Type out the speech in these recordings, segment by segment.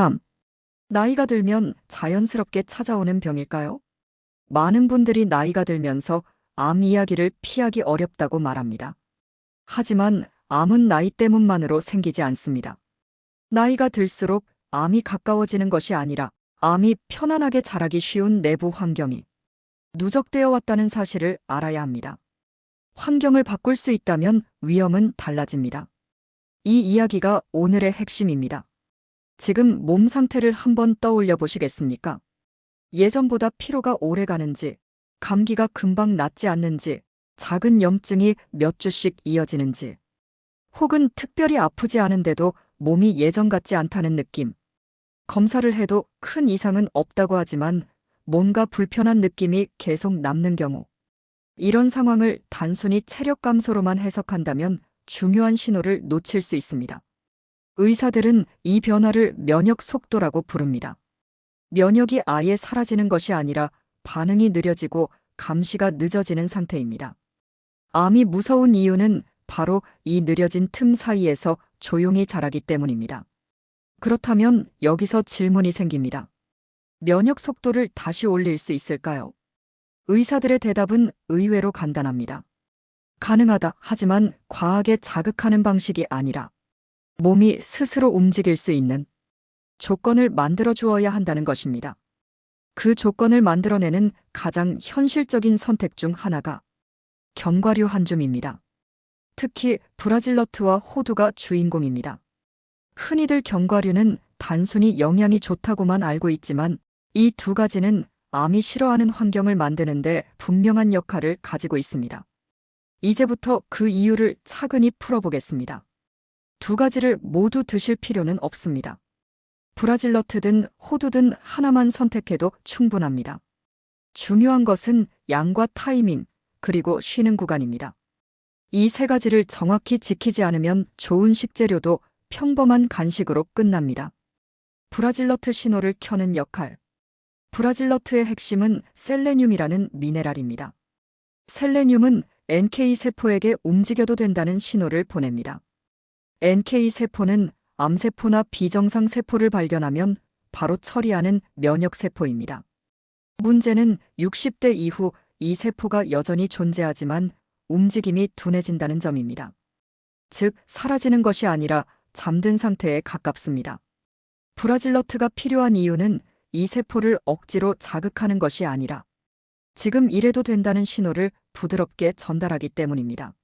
3. 나이가 들면 자연스럽게 찾아오는 병일까요? 많은 분들이 나이가 들면서 암 이야기를 피하기 어렵다고 말합니다. 하지만 암은 나이 때문만으로 생기지 않습니다. 나이가 들수록 암이 가까워지는 것이 아니라 암이 편안하게 자라기 쉬운 내부 환경이 누적되어 왔다는 사실을 알아야 합니다. 환경을 바꿀 수 있다면 위험은 달라집니다. 이 이야기가 오늘의 핵심입니다. 지금 몸 상태를 한번 떠올려 보시겠습니까? 예전보다 피로가 오래 가는지, 감기가 금방 낫지 않는지, 작은 염증이 몇 주씩 이어지는지, 혹은 특별히 아프지 않은데도 몸이 예전 같지 않다는 느낌. 검사를 해도 큰 이상은 없다고 하지만 뭔가 불편한 느낌이 계속 남는 경우. 이런 상황을 단순히 체력 감소로만 해석한다면 중요한 신호를 놓칠 수 있습니다. 의사들은 이 변화를 면역 속도라고 부릅니다. 면역이 아예 사라지는 것이 아니라 반응이 느려지고 감시가 늦어지는 상태입니다. 암이 무서운 이유는 바로 이 느려진 틈 사이에서 조용히 자라기 때문입니다. 그렇다면 여기서 질문이 생깁니다. 면역 속도를 다시 올릴 수 있을까요? 의사들의 대답은 의외로 간단합니다. 가능하다. 하지만 과하게 자극하는 방식이 아니라 몸이 스스로 움직일 수 있는 조건을 만들어 주어야 한다는 것입니다. 그 조건을 만들어내는 가장 현실적인 선택 중 하나가 견과류 한 줌입니다. 특히 브라질너트와 호두가 주인공입니다. 흔히들 견과류는 단순히 영양이 좋다고만 알고 있지만 이 두 가지는 암이 싫어하는 환경을 만드는데 분명한 역할을 가지고 있습니다. 이제부터 그 이유를 차근히 풀어보겠습니다. 두 가지를 모두 드실 필요는 없습니다. 브라질너트든 호두든 하나만 선택해도 충분합니다. 중요한 것은 양과 타이밍, 그리고 쉬는 구간입니다. 이 세 가지를 정확히 지키지 않으면 좋은 식재료도 평범한 간식으로 끝납니다. 브라질너트 신호를 켜는 역할. 브라질너트의 핵심은 셀레늄이라는 미네랄입니다. 셀레늄은 NK 세포에게 움직여도 된다는 신호를 보냅니다. NK 세포는 암세포나 비정상 세포를 발견하면 바로 처리하는 면역세포입니다. 문제는 60대 이후 이 세포가 여전히 존재하지만 움직임이 둔해진다는 점입니다. 즉, 사라지는 것이 아니라 잠든 상태에 가깝습니다. 브라질너트가 필요한 이유는 이 세포를 억지로 자극하는 것이 아니라 지금 이래도 된다는 신호를 부드럽게 전달하기 때문입니다.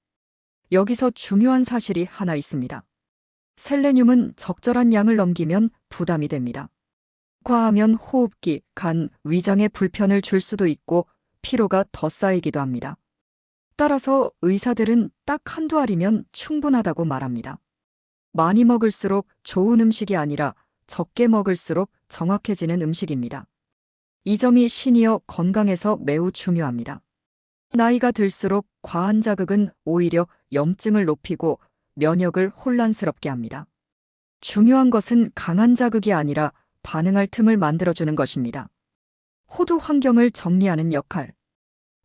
여기서 중요한 사실이 하나 있습니다. 셀레늄은 적절한 양을 넘기면 부담이 됩니다. 과하면 호흡기, 간, 위장에 불편을 줄 수도 있고 피로가 더 쌓이기도 합니다. 따라서 의사들은 딱 한두 알이면 충분하다고 말합니다. 많이 먹을수록 좋은 음식이 아니라 적게 먹을수록 정확해지는 음식입니다. 이 점이 시니어 건강에서 매우 중요합니다. 나이가 들수록 과한 자극은 오히려 염증을 높이고 면역을 혼란스럽게 합니다. 중요한 것은 강한 자극이 아니라 반응할 틈을 만들어주는 것입니다. 호두 환경을 정리하는 역할.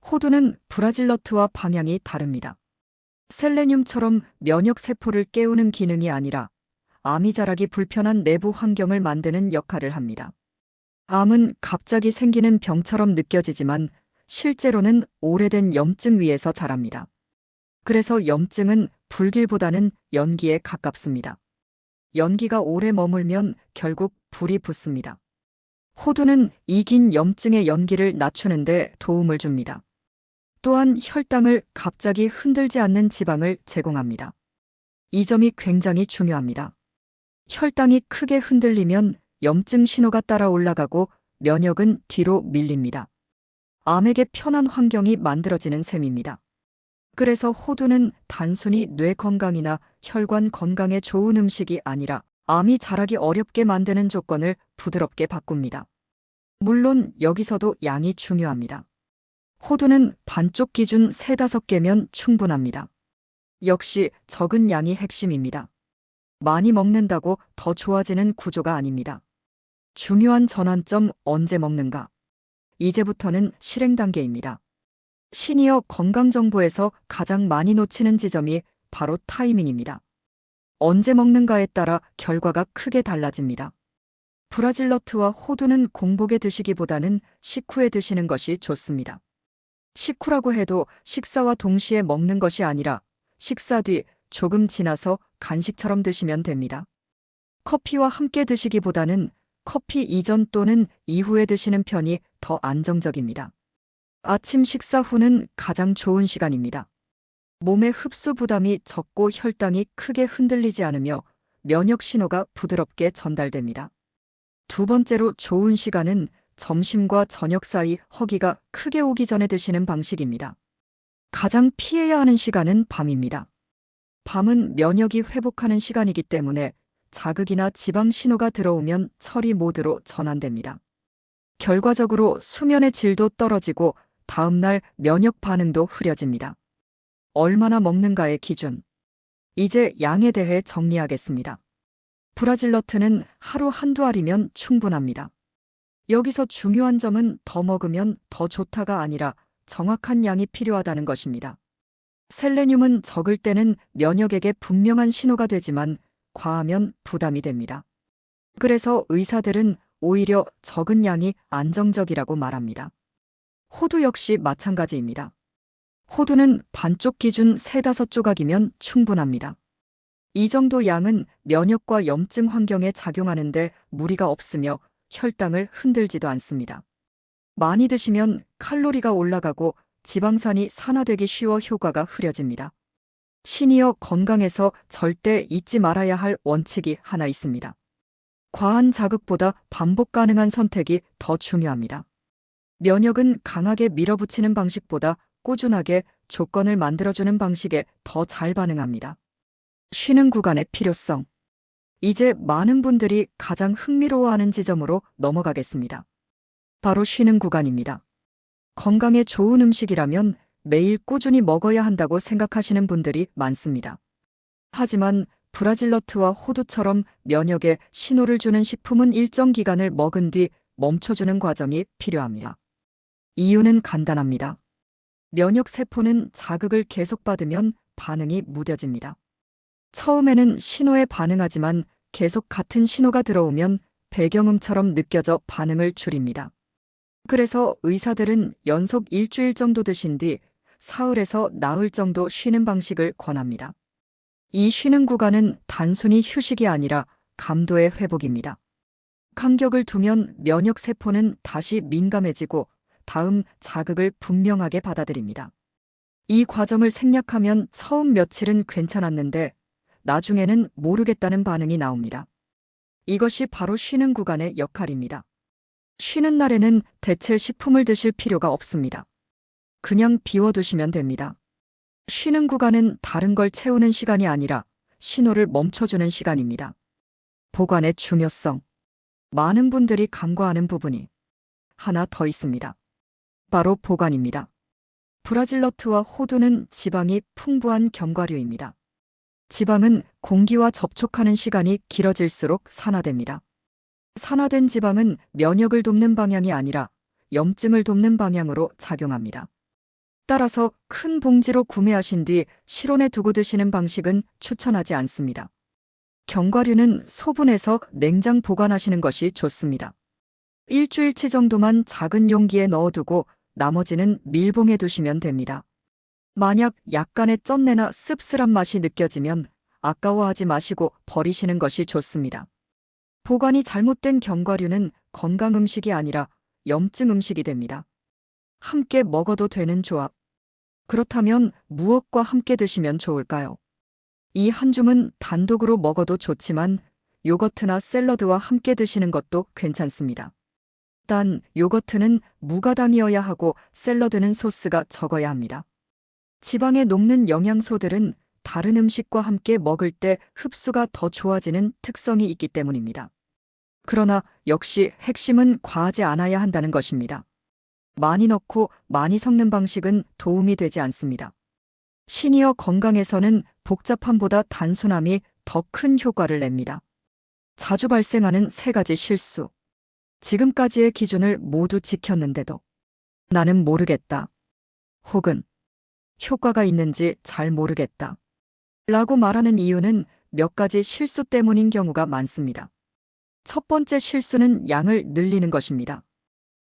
호두는 브라질너트와 방향이 다릅니다. 셀레늄처럼 면역 세포를 깨우는 기능이 아니라 암이 자라기 불편한 내부 환경을 만드는 역할을 합니다. 암은 갑자기 생기는 병처럼 느껴지지만 실제로는 오래된 염증 위에서 자랍니다. 그래서 염증은 불길보다는 연기에 가깝습니다. 연기가 오래 머물면 결국 불이 붙습니다. 호두는 이 긴 염증의 연기를 낮추는데 도움을 줍니다. 또한 혈당을 갑자기 흔들지 않는 지방을 제공합니다. 이 점이 굉장히 중요합니다. 혈당이 크게 흔들리면 염증 신호가 따라 올라가고 면역은 뒤로 밀립니다. 암에게 편한 환경이 만들어지는 셈입니다. 그래서 호두는 단순히 뇌 건강이나 혈관 건강에 좋은 음식이 아니라 암이 자라기 어렵게 만드는 조건을 부드럽게 바꿉니다. 물론 여기서도 양이 중요합니다. 호두는 반쪽 기준 3-5개면 충분합니다. 역시 적은 양이 핵심입니다. 많이 먹는다고 더 좋아지는 구조가 아닙니다. 중요한 전환점 언제 먹는가? 이제부터는 실행 단계입니다. 시니어 건강정보에서 가장 많이 놓치는 지점이 바로 타이밍입니다. 언제 먹는가에 따라 결과가 크게 달라집니다. 브라질너트와 호두는 공복에 드시기보다는 식후에 드시는 것이 좋습니다. 식후라고 해도 식사와 동시에 먹는 것이 아니라 식사 뒤 조금 지나서 간식처럼 드시면 됩니다. 커피와 함께 드시기보다는 커피 이전 또는 이후에 드시는 편이 더 안정적입니다. 아침 식사 후는 가장 좋은 시간입니다. 몸의 흡수 부담이 적고 혈당이 크게 흔들리지 않으며 면역 신호가 부드럽게 전달됩니다. 두 번째로 좋은 시간은 점심과 저녁 사이 허기가 크게 오기 전에 드시는 방식입니다. 가장 피해야 하는 시간은 밤입니다. 밤은 면역이 회복하는 시간이기 때문에 자극이나 지방 신호가 들어오면 처리 모드로 전환됩니다. 결과적으로 수면의 질도 떨어지고 다음날 면역 반응도 흐려집니다. 얼마나 먹는가의 기준. 이제 양에 대해 정리하겠습니다. 브라질너트는 하루 한두 알이면 충분합니다. 여기서 중요한 점은 더 먹으면 더 좋다가 아니라 정확한 양이 필요하다는 것입니다. 셀레늄은 적을 때는 면역에게 분명한 신호가 되지만 과하면 부담이 됩니다. 그래서 의사들은 오히려 적은 양이 안정적이라고 말합니다. 호두 역시 마찬가지입니다. 호두는 반쪽 기준 3~5조각이면 충분합니다. 이 정도 양은 면역과 염증 환경에 작용하는데 무리가 없으며 혈당을 흔들지도 않습니다. 많이 드시면 칼로리가 올라가고 지방산이 산화되기 쉬워 효과가 흐려집니다. 시니어 건강에서 절대 잊지 말아야 할 원칙이 하나 있습니다. 과한 자극보다 반복 가능한 선택이 더 중요합니다. 면역은 강하게 밀어붙이는 방식보다 꾸준하게 조건을 만들어주는 방식에 더 잘 반응합니다. 쉬는 구간의 필요성. 이제 많은 분들이 가장 흥미로워하는 지점으로 넘어가겠습니다. 바로 쉬는 구간입니다. 건강에 좋은 음식이라면 매일 꾸준히 먹어야 한다고 생각하시는 분들이 많습니다. 하지만 브라질너트와 호두처럼 면역에 신호를 주는 식품은 일정 기간을 먹은 뒤 멈춰주는 과정이 필요합니다. 이유는 간단합니다. 면역 세포는 자극을 계속받으면 반응이 무뎌집니다. 처음에는 신호에 반응하지만 계속 같은 신호가 들어오면 배경음처럼 느껴져 반응을 줄입니다. 그래서 의사들은 연속 일주일 정도 드신 뒤 사흘에서 나흘 정도 쉬는 방식을 권합니다. 이 쉬는 구간은 단순히 휴식이 아니라 감도의 회복입니다. 간격을 두면 면역 세포는 다시 민감해지고 다음 자극을 분명하게 받아들입니다. 이 과정을 생략하면 처음 며칠은 괜찮았는데 나중에는 모르겠다는 반응이 나옵니다. 이것이 바로 쉬는 구간의 역할입니다. 쉬는 날에는 대체 식품을 드실 필요가 없습니다. 그냥 비워두시면 됩니다. 쉬는 구간은 다른 걸 채우는 시간이 아니라 신호를 멈춰주는 시간입니다. 보관의 중요성. 많은 분들이 간과하는 부분이 하나 더 있습니다. 바로 보관입니다. 브라질너트와 호두는 지방이 풍부한 견과류입니다. 지방은 공기와 접촉하는 시간이 길어질수록 산화됩니다. 산화된 지방은 면역을 돕는 방향이 아니라 염증을 돕는 방향으로 작용합니다. 따라서 큰 봉지로 구매하신 뒤 실온에 두고 드시는 방식은 추천하지 않습니다. 견과류는 소분해서 냉장 보관하시는 것이 좋습니다. 일주일치 정도만 작은 용기에 넣어두고 나머지는 밀봉해 두시면 됩니다. 만약 약간의 쩐내나 씁쓸한 맛이 느껴지면 아까워하지 마시고 버리시는 것이 좋습니다. 보관이 잘못된 견과류는 건강 음식이 아니라 염증 음식이 됩니다. 함께 먹어도 되는 조합. 그렇다면 무엇과 함께 드시면 좋을까요? 이 한 줌은 단독으로 먹어도 좋지만 요거트나 샐러드와 함께 드시는 것도 괜찮습니다. 단 요거트는 무가당이어야 하고 샐러드는 소스가 적어야 합니다. 지방에 녹는 영양소들은 다른 음식과 함께 먹을 때 흡수가 더 좋아지는 특성이 있기 때문입니다. 그러나 역시 핵심은 과하지 않아야 한다는 것입니다. 많이 넣고 많이 섞는 방식은 도움이 되지 않습니다. 시니어 건강에서는 복잡함보다 단순함이 더 큰 효과를 냅니다. 자주 발생하는 3가지 실수. 지금까지의 기준을 모두 지켰는데도 나는 모르겠다. 혹은 효과가 있는지 잘 모르겠다. 라고 말하는 이유는 몇 가지 실수 때문인 경우가 많습니다. 첫 번째 실수는 양을 늘리는 것입니다.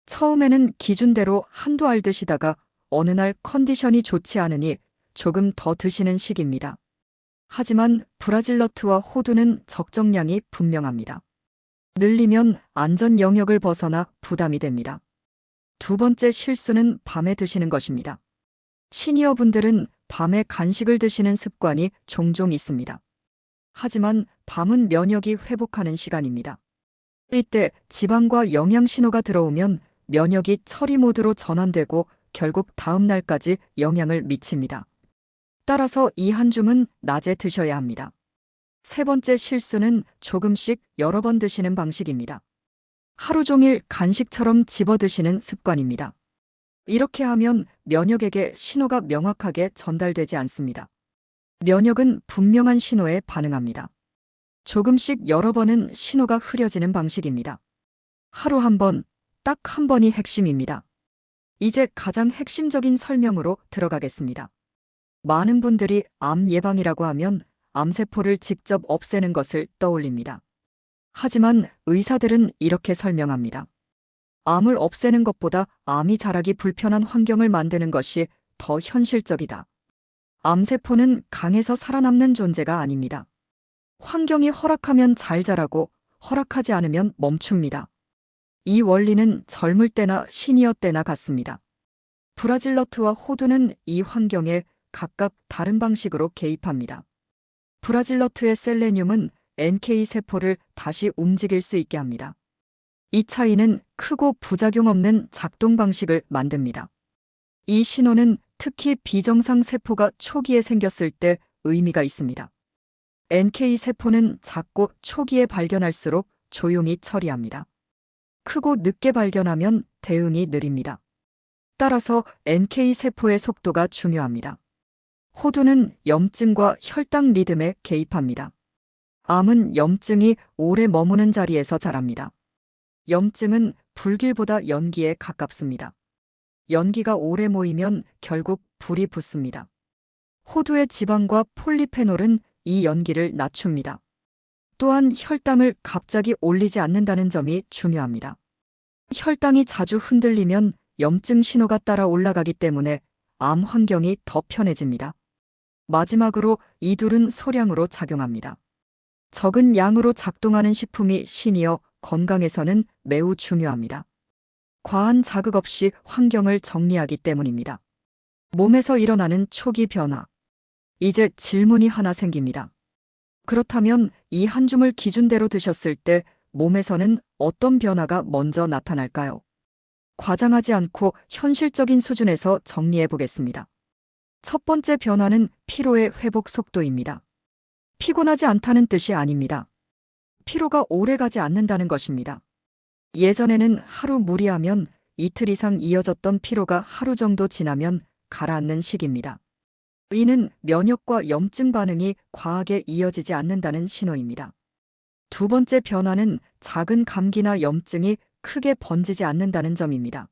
처음에는 기준대로 한두 알 드시다가 어느 날 컨디션이 좋지 않으니 조금 더 드시는 식입니다. 하지만 브라질너트와 호두는 적정량이 분명합니다. 늘리면 안전 영역을 벗어나 부담이 됩니다. 두 번째 실수는 밤에 드시는 것입니다. 시니어분들은 밤에 간식을 드시는 습관이 종종 있습니다. 하지만 밤은 면역이 회복하는 시간입니다. 이때 지방과 영양 신호가 들어오면 면역이 처리 모드로 전환되고 결국 다음 날까지 영향을 미칩니다. 따라서 이 한 줌은 낮에 드셔야 합니다. 세 번째 실수는 조금씩 여러 번 드시는 방식입니다. 하루 종일 간식처럼 집어 드시는 습관입니다. 이렇게 하면 면역에게 신호가 명확하게 전달되지 않습니다. 면역은 분명한 신호에 반응합니다. 조금씩 여러 번은 신호가 흐려지는 방식입니다. 하루 한 번, 딱 한 번이 핵심입니다. 이제 가장 핵심적인 설명으로 들어가겠습니다. 많은 분들이 암 예방이라고 하면 암세포를 직접 없애는 것을 떠올립니다. 하지만 의사들은 이렇게 설명합니다. 암을 없애는 것보다 암이 자라기 불편한 환경을 만드는 것이 더 현실적이다. 암세포는 강해서 살아남는 존재가 아닙니다. 환경이 허락하면 잘 자라고 허락하지 않으면 멈춥니다. 이 원리는 젊을 때나 시니어 때나 같습니다. 브라질너트와 호두는 이 환경에 각각 다른 방식으로 개입합니다. 브라질너트의 셀레늄은 NK 세포를 다시 움직일 수 있게 합니다. 이 차이는 크고 부작용 없는 작동 방식을 만듭니다. 이 신호는 특히 비정상 세포가 초기에 생겼을 때 의미가 있습니다. NK 세포는 작고 초기에 발견할수록 조용히 처리합니다. 크고 늦게 발견하면 대응이 느립니다. 따라서 NK 세포의 속도가 중요합니다. 호두는 염증과 혈당 리듬에 개입합니다. 암은 염증이 오래 머무는 자리에서 자랍니다. 염증은 불길보다 연기에 가깝습니다. 연기가 오래 모이면 결국 불이 붙습니다. 호두의 지방과 폴리페놀은 이 연기를 낮춥니다. 또한 혈당을 갑자기 올리지 않는다는 점이 중요합니다. 혈당이 자주 흔들리면 염증 신호가 따라 올라가기 때문에 암 환경이 더 편해집니다. 마지막으로 이 둘은 소량으로 작용합니다. 적은 양으로 작동하는 식품이 시니어 건강에서는 매우 중요합니다. 과한 자극 없이 환경을 정리하기 때문입니다. 몸에서 일어나는 초기 변화. 이제 질문이 하나 생깁니다. 그렇다면 이 한 줌을 기준대로 드셨을 때 몸에서는 어떤 변화가 먼저 나타날까요? 과장하지 않고 현실적인 수준에서 정리해 보겠습니다. 첫 번째 변화는 피로의 회복 속도입니다. 피곤하지 않다는 뜻이 아닙니다. 피로가 오래가지 않는다는 것입니다. 예전에는 하루 무리하면 이틀 이상 이어졌던 피로가 하루 정도 지나면 가라앉는 시기입니다. 이는 면역과 염증 반응이 과하게 이어지지 않는다는 신호입니다. 두 번째 변화는 작은 감기나 염증이 크게 번지지 않는다는 점입니다.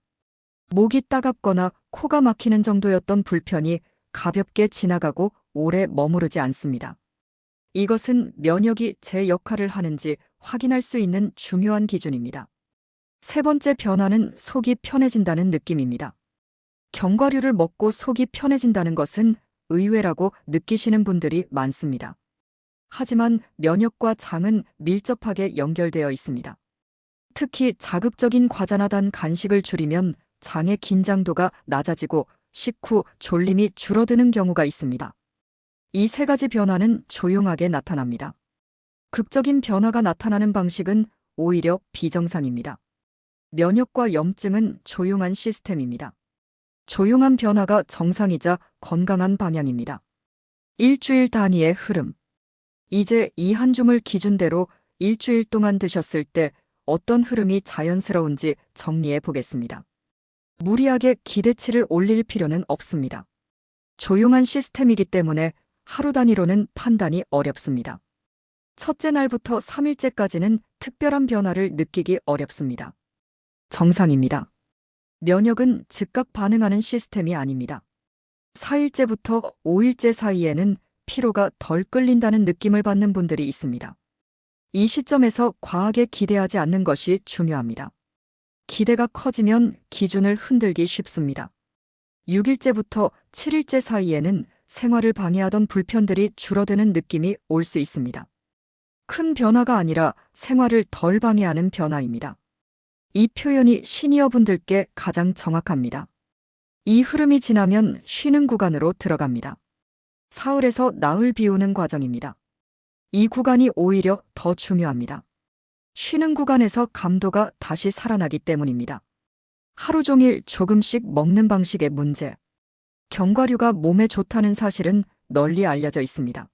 목이 따갑거나 코가 막히는 정도였던 불편이 가볍게 지나가고 오래 머무르지 않습니다. 이것은 면역이 제 역할을 하는지 확인할 수 있는 중요한 기준입니다. 세 번째 변화는 속이 편해진다는 느낌입니다. 견과류를 먹고 속이 편해진다는 것은 의외라고 느끼시는 분들이 많습니다. 하지만 면역과 장은 밀접하게 연결되어 있습니다. 특히 자극적인 과자나 단 간식을 줄이면 장의 긴장도가 낮아지고 식후 졸림이 줄어드는 경우가 있습니다. 이 세 가지 변화는 조용하게 나타납니다. 극적인 변화가 나타나는 방식은 오히려 비정상입니다. 면역과 염증은 조용한 시스템입니다. 조용한 변화가 정상이자 건강한 방향입니다. 일주일 단위의 흐름. 이제 이 한 줌을 기준대로 일주일 동안 드셨을 때 어떤 흐름이 자연스러운지 정리해 보겠습니다. 무리하게 기대치를 올릴 필요는 없습니다. 조용한 시스템이기 때문에 하루 단위로는 판단이 어렵습니다. 첫째 날부터 3일째까지는 특별한 변화를 느끼기 어렵습니다. 정상입니다. 면역은 즉각 반응하는 시스템이 아닙니다. 4일째부터 5일째 사이에는 피로가 덜 끌린다는 느낌을 받는 분들이 있습니다. 이 시점에서 과하게 기대하지 않는 것이 중요합니다. 기대가 커지면 기준을 흔들기 쉽습니다. 6일째부터 7일째 사이에는 생활을 방해하던 불편들이 줄어드는 느낌이 올 수 있습니다. 큰 변화가 아니라 생활을 덜 방해하는 변화입니다. 이 표현이 시니어분들께 가장 정확합니다. 이 흐름이 지나면 쉬는 구간으로 들어갑니다. 사흘에서 나흘 비우는 과정입니다. 이 구간이 오히려 더 중요합니다. 쉬는 구간에서 감도가 다시 살아나기 때문입니다. 하루 종일 조금씩 먹는 방식의 문제. 견과류가 몸에 좋다는 사실은 널리 알려져 있습니다.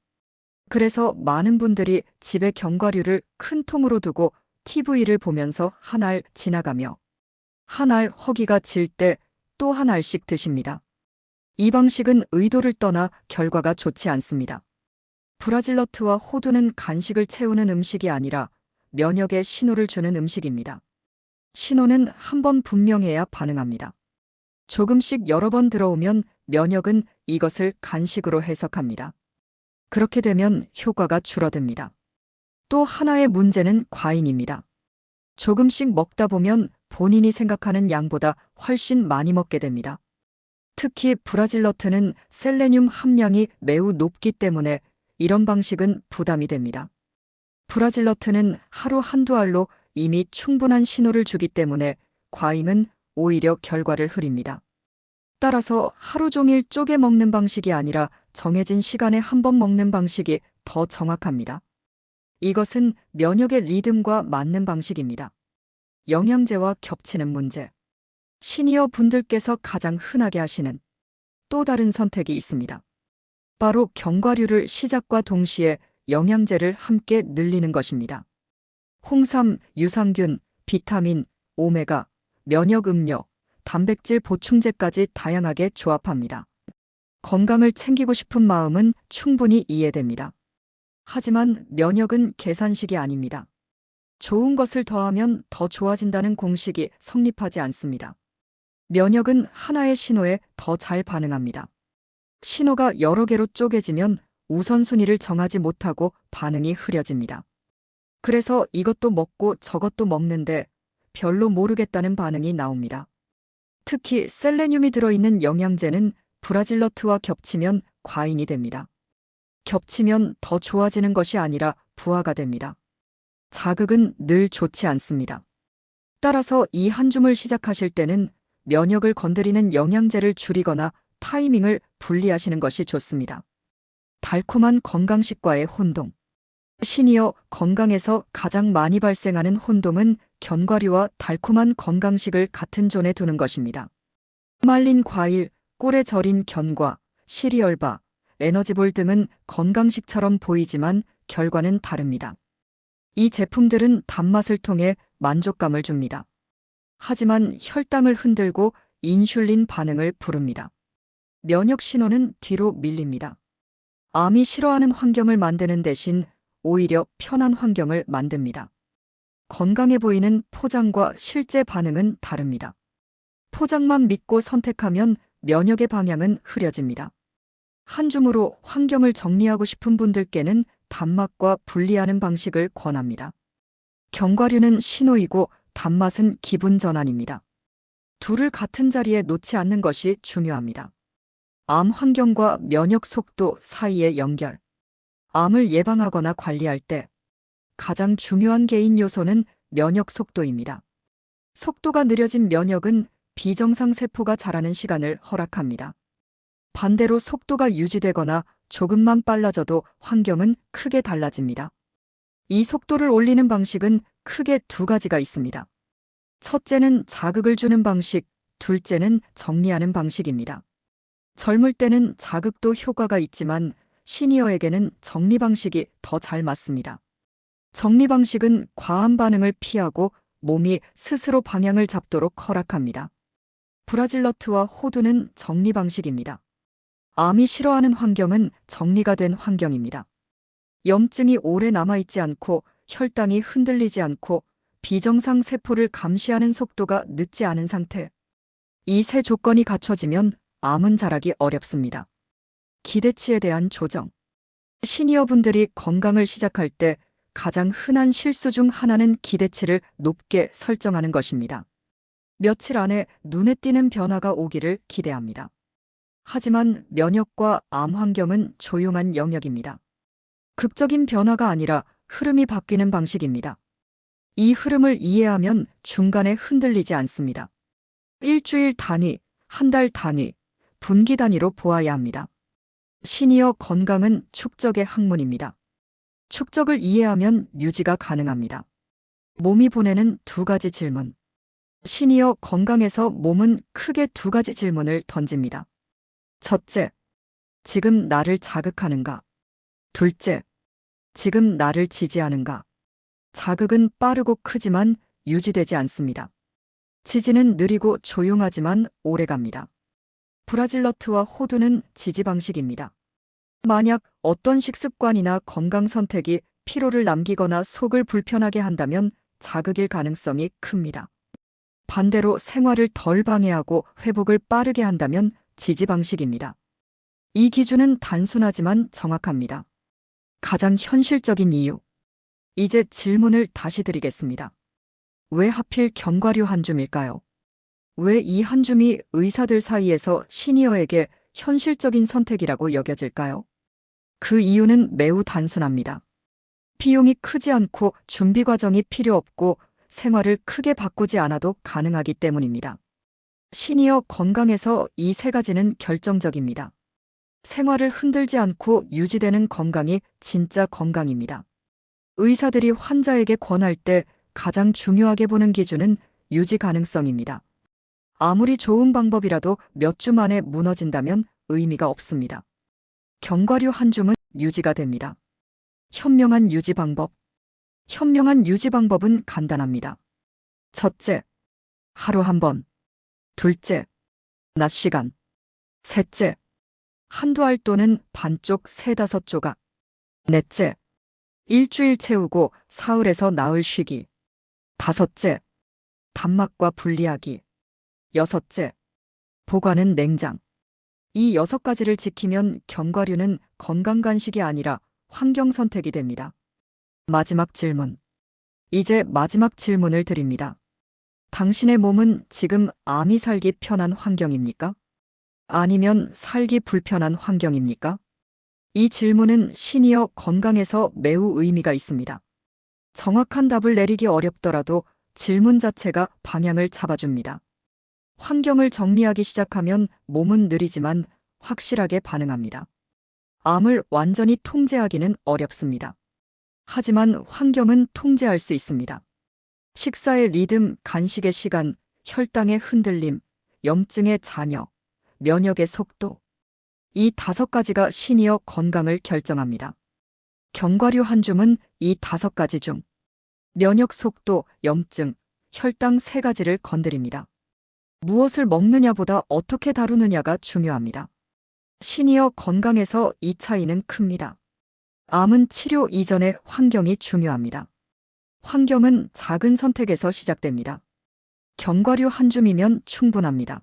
그래서 많은 분들이 집에 견과류를 큰 통으로 두고 TV를 보면서 한 알 지나가며 한 알 허기가 질 때 또 한 알씩 드십니다. 이 방식은 의도를 떠나 결과가 좋지 않습니다. 브라질너트와 호두는 간식을 채우는 음식이 아니라 면역에 신호를 주는 음식입니다. 신호는 한 번 분명해야 반응합니다. 조금씩 여러 번 들어오면 면역은 이것을 간식으로 해석합니다. 그렇게 되면 효과가 줄어듭니다. 또 하나의 문제는 과잉입니다. 조금씩 먹다 보면 본인이 생각하는 양보다 훨씬 많이 먹게 됩니다. 특히 브라질너트는 셀레늄 함량이 매우 높기 때문에 이런 방식은 부담이 됩니다. 브라질너트는 하루 한두 알로 이미 충분한 신호를 주기 때문에 과잉은 오히려 결과를 흐립니다. 따라서 하루 종일 쪼개 먹는 방식이 아니라 정해진 시간에 한 번 먹는 방식이 더 정확합니다. 이것은 면역의 리듬과 맞는 방식입니다. 영양제와 겹치는 문제. 시니어 분들께서 가장 흔하게 하시는 또 다른 선택이 있습니다. 바로 견과류를 시작과 동시에 영양제를 함께 늘리는 것입니다. 홍삼, 유산균, 비타민, 오메가, 면역 음료, 단백질 보충제까지 다양하게 조합합니다. 건강을 챙기고 싶은 마음은 충분히 이해됩니다. 하지만 면역은 계산식이 아닙니다. 좋은 것을 더하면 더 좋아진다는 공식이 성립하지 않습니다. 면역은 하나의 신호에 더 잘 반응합니다. 신호가 여러 개로 쪼개지면 우선순위를 정하지 못하고 반응이 흐려집니다. 그래서 이것도 먹고 저것도 먹는데 별로 모르겠다는 반응이 나옵니다. 특히 셀레늄이 들어있는 영양제는 브라질너트와 겹치면 과잉이 됩니다. 겹치면 더 좋아지는 것이 아니라 부하가 됩니다. 자극은 늘 좋지 않습니다. 따라서 이 한 줌을 시작하실 때는 면역을 건드리는 영양제를 줄이거나 타이밍을 분리하시는 것이 좋습니다. 달콤한 건강식과의 혼동. 시니어 건강에서 가장 많이 발생하는 혼동은 견과류와 달콤한 건강식을 같은 존에 두는 것입니다. 말린 과일, 꿀에 절인 견과, 시리얼바, 에너지볼 등은 건강식처럼 보이지만 결과는 다릅니다. 이 제품들은 단맛을 통해 만족감을 줍니다. 하지만 혈당을 흔들고 인슐린 반응을 부릅니다. 면역 신호는 뒤로 밀립니다. 암이 싫어하는 환경을 만드는 대신 오히려 편한 환경을 만듭니다. 건강해 보이는 포장과 실제 반응은 다릅니다. 포장만 믿고 선택하면 면역의 방향은 흐려집니다. 한 줌으로 환경을 정리하고 싶은 분들께는 단맛과 분리하는 방식을 권합니다. 견과류는 신호이고 단맛은 기분 전환입니다. 둘을 같은 자리에 놓지 않는 것이 중요합니다. 암 환경과 면역 속도 사이의 연결. 암을 예방하거나 관리할 때 가장 중요한 개인 요소는 면역 속도입니다. 속도가 느려진 면역은 비정상 세포가 자라는 시간을 허락합니다. 반대로 속도가 유지되거나 조금만 빨라져도 환경은 크게 달라집니다. 이 속도를 올리는 방식은 크게 두 가지가 있습니다. 첫째는 자극을 주는 방식, 둘째는 정리하는 방식입니다. 젊을 때는 자극도 효과가 있지만 시니어에게는 정리 방식이 더 잘 맞습니다. 정리 방식은 과한 반응을 피하고 몸이 스스로 방향을 잡도록 허락합니다. 브라질너트와 호두는 정리 방식입니다. 암이 싫어하는 환경은 정리가 된 환경입니다. 염증이 오래 남아있지 않고 혈당이 흔들리지 않고 비정상 세포를 감시하는 속도가 늦지 않은 상태. 이 세 조건이 갖춰지면 암은 자라기 어렵습니다. 기대치에 대한 조정. 시니어분들이 건강을 시작할 때 가장 흔한 실수 중 하나는 기대치를 높게 설정하는 것입니다. 며칠 안에 눈에 띄는 변화가 오기를 기대합니다. 하지만 면역과 암 환경은 조용한 영역입니다. 극적인 변화가 아니라 흐름이 바뀌는 방식입니다. 이 흐름을 이해하면 중간에 흔들리지 않습니다. 일주일 단위, 한 달 단위, 분기 단위로 보아야 합니다. 시니어 건강은 축적의 학문입니다. 축적을 이해하면 유지가 가능합니다. 몸이 보내는 두 가지 질문. 시니어 건강에서 몸은 크게 두 가지 질문을 던집니다. 첫째, 지금 나를 자극하는가? 둘째, 지금 나를 지지하는가? 자극은 빠르고 크지만 유지되지 않습니다. 지지는 느리고 조용하지만 오래갑니다. 브라질너트와 호두는 지지 방식입니다. 만약 어떤 식습관이나 건강 선택이 피로를 남기거나 속을 불편하게 한다면 자극일 가능성이 큽니다. 반대로 생활을 덜 방해하고 회복을 빠르게 한다면 지지 방식입니다. 이 기준은 단순하지만 정확합니다. 가장 현실적인 이유. 이제 질문을 다시 드리겠습니다. 왜 하필 견과류 한 줌일까요? 왜 이 한 줌이 의사들 사이에서 시니어에게 현실적인 선택이라고 여겨질까요? 그 이유는 매우 단순합니다. 비용이 크지 않고 준비 과정이 필요 없고 생활을 크게 바꾸지 않아도 가능하기 때문입니다. 시니어 건강에서 이 세 가지는 결정적입니다. 생활을 흔들지 않고 유지되는 건강이 진짜 건강입니다. 의사들이 환자에게 권할 때 가장 중요하게 보는 기준은 유지 가능성입니다. 아무리 좋은 방법이라도 몇 주 만에 무너진다면 의미가 없습니다. 견과류 한 줌은 유지가 됩니다. 현명한 유지 방법. 현명한 유지 방법은 간단합니다. 첫째, 하루 한 번. 둘째, 낮 시간. 셋째, 한두 알 또는 반쪽 3-5 조각. 넷째, 일주일 채우고 사흘에서 나흘 쉬기. 다섯째, 단맛과 분리하기. 여섯째, 보관은 냉장. 이 6가지를 지키면 견과류는 건강 간식이 아니라 환경 선택이 됩니다. 마지막 질문. 이제 마지막 질문을 드립니다. 당신의 몸은 지금 암이 살기 편한 환경입니까? 아니면 살기 불편한 환경입니까? 이 질문은 시니어 건강에서 매우 의미가 있습니다. 정확한 답을 내리기 어렵더라도 질문 자체가 방향을 잡아줍니다. 환경을 정리하기 시작하면 몸은 느리지만 확실하게 반응합니다. 암을 완전히 통제하기는 어렵습니다. 하지만 환경은 통제할 수 있습니다. 식사의 리듬, 간식의 시간, 혈당의 흔들림, 염증의 잔여, 면역의 속도. 이 5가지가 시니어 건강을 결정합니다. 견과류 한 줌은 이 5가지 중 면역 속도, 염증, 혈당 3가지를 건드립니다. 무엇을 먹느냐보다 어떻게 다루느냐가 중요합니다. 시니어 건강에서 이 차이는 큽니다. 암은 치료 이전의 환경이 중요합니다. 환경은 작은 선택에서 시작됩니다. 견과류 한 줌이면 충분합니다.